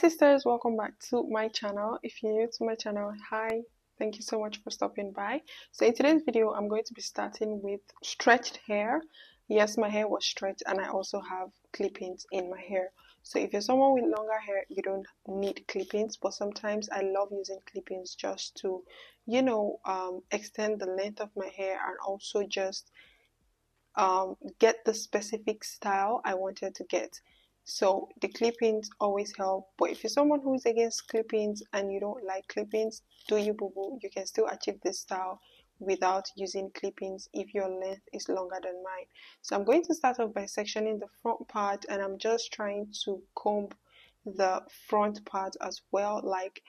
sisters, welcome back to my channel. If you're new to my channel, hi, thank you so much for stopping by. So in today's video, I'm going to be starting with stretched hair. Yes, my hair was stretched and I also have clip-ins in my hair. So if you're someone with longer hair, you don't need clip-ins, but sometimes I love using clip-ins just to, extend the length of my hair and also just get the specific style I wanted to get. So the clip-ins always help, but if you're someone who's against clip-ins and you don't like clip-ins, do you boo boo, you can still achieve this style without using clip-ins if your length is longer than mine. So I'm going to start off by sectioning the front part, and I'm just trying to comb the front part as well. Like,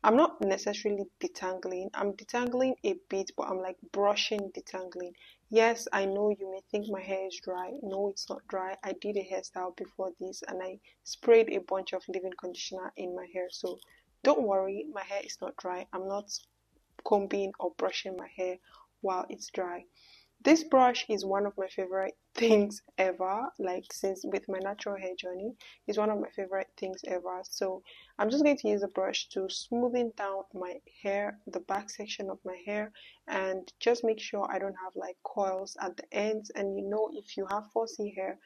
I'm not necessarily detangling, I'm detangling a bit, but I'm like brushing detangling. Yes, I know you may think my hair is dry. No, it's not dry. I did a hairstyle before this and I sprayed a bunch of leave-in conditioner in my hair. So don't worry, my hair is not dry. I'm not combing or brushing my hair while it's dry. This brush is one of my favorite things ever, like since with my natural hair journey, is one of my favorite things ever. So I'm just going to use a brush to smoothen down my hair, the back section of my hair, and just make sure I don't have like coils at the ends. And if you have 4C hair,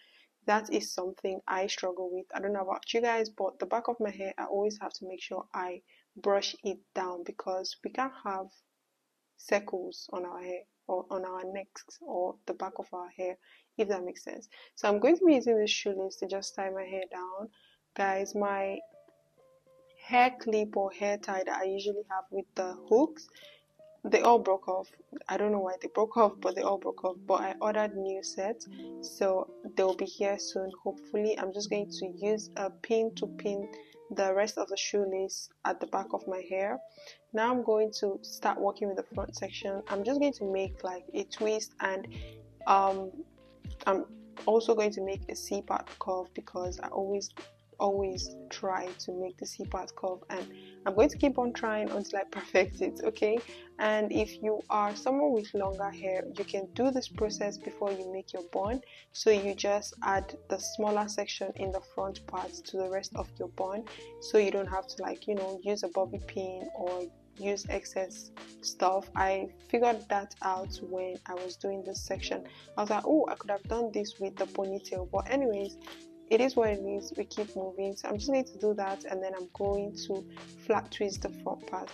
that is something I struggle with. I don't know about you guys, but the back of my hair, I always have to make sure I brush it down because we can't have circles on our hair or on our necks or the back of our hair, if that makes sense. So I'm going to be using this shoelace to just tie my hair down. Guys, my hair clip or hair tie that I usually have with the hooks, they all broke off. I don't know why they broke off, but they all broke off. But I ordered new sets, so they'll be here soon, hopefully. I'm just going to use a pin to pin the rest of the shoelace at the back of my hair. Now I'm going to start working with the front section. I'm just going to make like a twist, and I'm also going to make a C-part curve because I always try to make the C-part curve, and I'm going to keep on trying until I perfect it, okay? And if you are someone with longer hair, you can do this process before you make your bun. So you just add the smaller section in the front part to the rest of your bun, so you don't have to use a bobby pin or use excess stuff. I figured that out when I was doing this section. I was like, oh, I could have done this with the ponytail, but anyways, it is what it is. We keep moving. So I'm just going to do that, and then I'm going to flat twist the front part.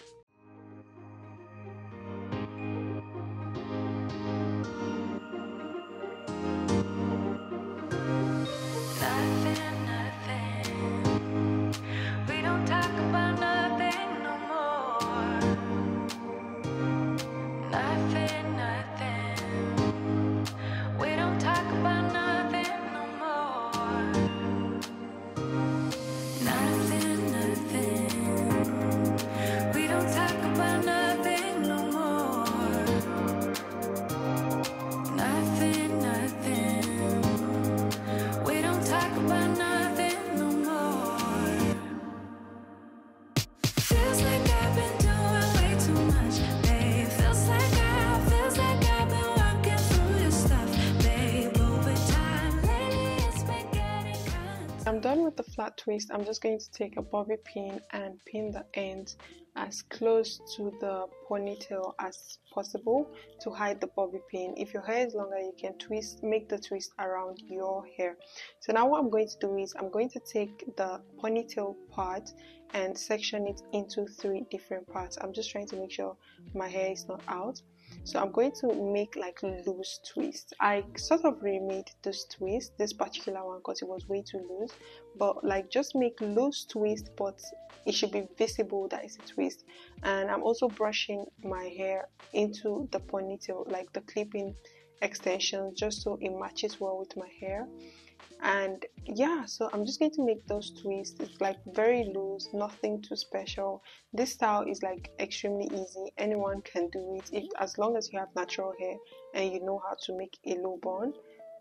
I'm done with the flat twist. I'm just going to take a bobby pin and pin the ends as close to the ponytail as possible to hide the bobby pin. If your hair is longer, you can make the twist around your hair. So now what I'm going to do is I'm going to take the ponytail part and section it into 3 different parts. I'm just trying to make sure my hair is not out. So I'm going to make like loose twists. I sort of remade this twist, this particular one, because it was way too loose. But like just make loose twist, but it should be visible that it's a twist. And I'm also brushing my hair into the ponytail, like the clipping extensions, just so it matches well with my hair. And yeah, so I'm just going to make those twists. It's like very loose, nothing too special. This style is like extremely easy. Anyone can do it as long as you have natural hair and you know how to make a low bun,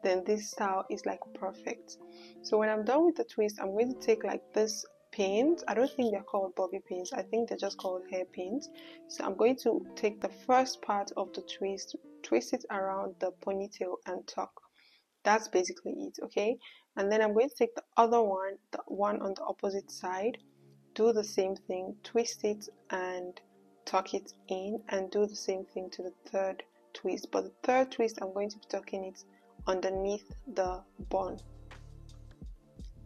then this style is like perfect. So when I'm done with the twist, I'm going to take like this pins. I don't think they're called bobby pins. I think they're just called hair pins. So I'm going to take the first part of the twist, twist it around the ponytail and tuck. That's basically it, okay? And then I'm going to take the other one, the one on the opposite side, do the same thing, twist it and tuck it in, and do the same thing to the third twist. But the third twist, I'm going to be tucking it underneath the bun.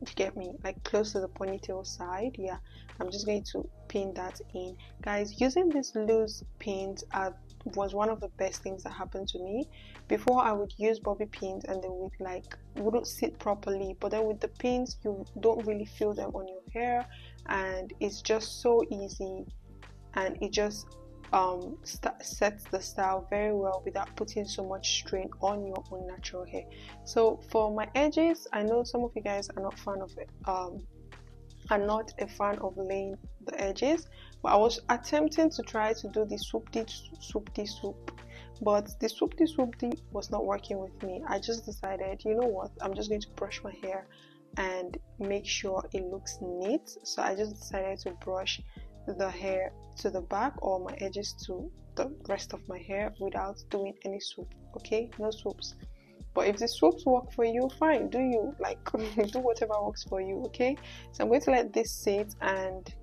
You get me? Like close to the ponytail side. Yeah, I'm just going to pin that in. Guys, using these loose pins was one of the best things that happened to me. Before, I would use bobby pins and they would wouldn't sit properly, but then with the pins you don't really feel them on your hair, and it's just so easy, and it just sets the style very well without putting so much strain on your own natural hair. So for my edges, I know some of you guys are not fan of it, are not a fan of laying the edges, but I was attempting to try to do the swoop, but the swoop was not working with me. I just decided, you know what, I'm just going to brush my hair and make sure it looks neat. So I just decided to brush the hair to the back, or my edges to the rest of my hair, without doing any swoop. Okay, no swoops. But if the swoops work for you, fine, do you, like do whatever works for you. Okay, so I'm going to let this sit and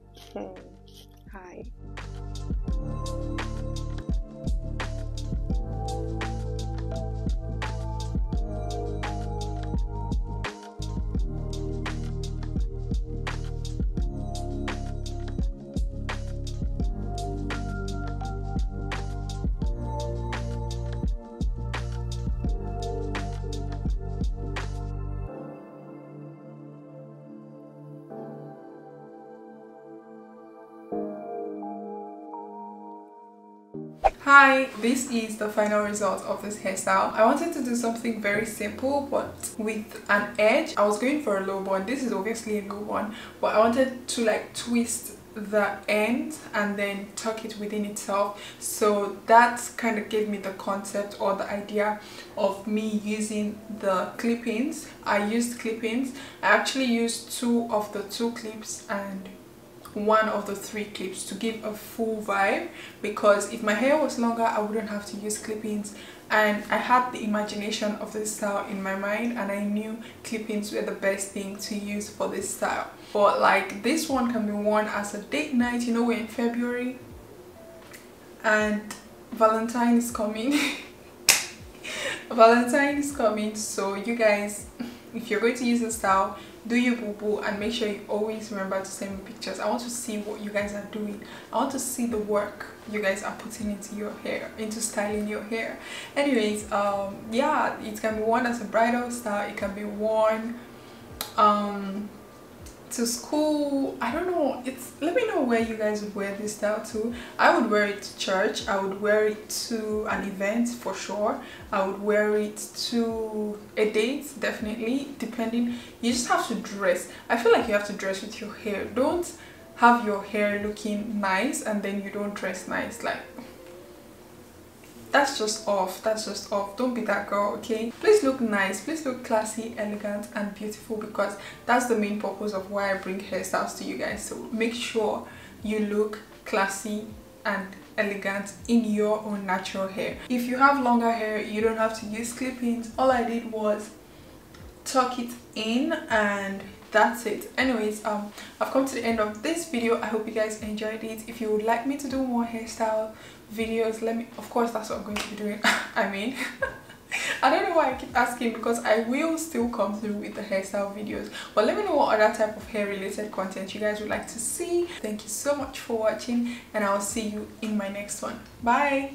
hi. Hi, this is the final result of this hairstyle. I wanted to do something very simple but with an edge. I was going for a low bun. This is obviously a low bun, but I wanted to like twist the end and then tuck it within itself. So that kind of gave me the concept or the idea of me using the clip-ins. I used clip-ins. I actually used 2 of the 2 clips and 1 of the 3 clips to give a full vibe, because if my hair was longer I wouldn't have to use clip-ins, and I had the imagination of this style in my mind and I knew clip-ins were the best thing to use for this style. But like this one can be worn as a date night, you know, we're in February and Valentine is coming. Valentine is coming, so you guys, if you're going to use this style, do your boo-boo and make sure you always remember to send me pictures. I want to see what you guys are doing. I want to see the work you guys are putting into your hair, into styling your hair. Anyways, yeah, it can be worn as a bridal style. It can be worn to school. I don't know, let me know where you guys would wear this style to. I would wear it to church. I would wear it to an event for sure. I would wear it to a date, definitely, depending. You just have to dress. I feel like you have to dress with your hair. Don't have your hair looking nice and then you don't dress nice. Like, that's just off. That's just off. Don't be that girl, okay? Please look nice. Please look classy, elegant and beautiful, because that's the main purpose of why I bring hairstyles to you guys. So make sure you look classy and elegant in your own natural hair. If you have longer hair, you don't have to use clip-ins. All I did was tuck it in and that's it. Anyways, I've come to the end of this video. I hope you guys enjoyed it. If you would like me to do more hairstyle videos, let me, of course that's what I'm going to be doing. I mean, I don't know why I keep asking, because I will still come through with the hairstyle videos, but let me know what other type of hair related content you guys would like to see. Thank you so much for watching and I'll see you in my next one. Bye.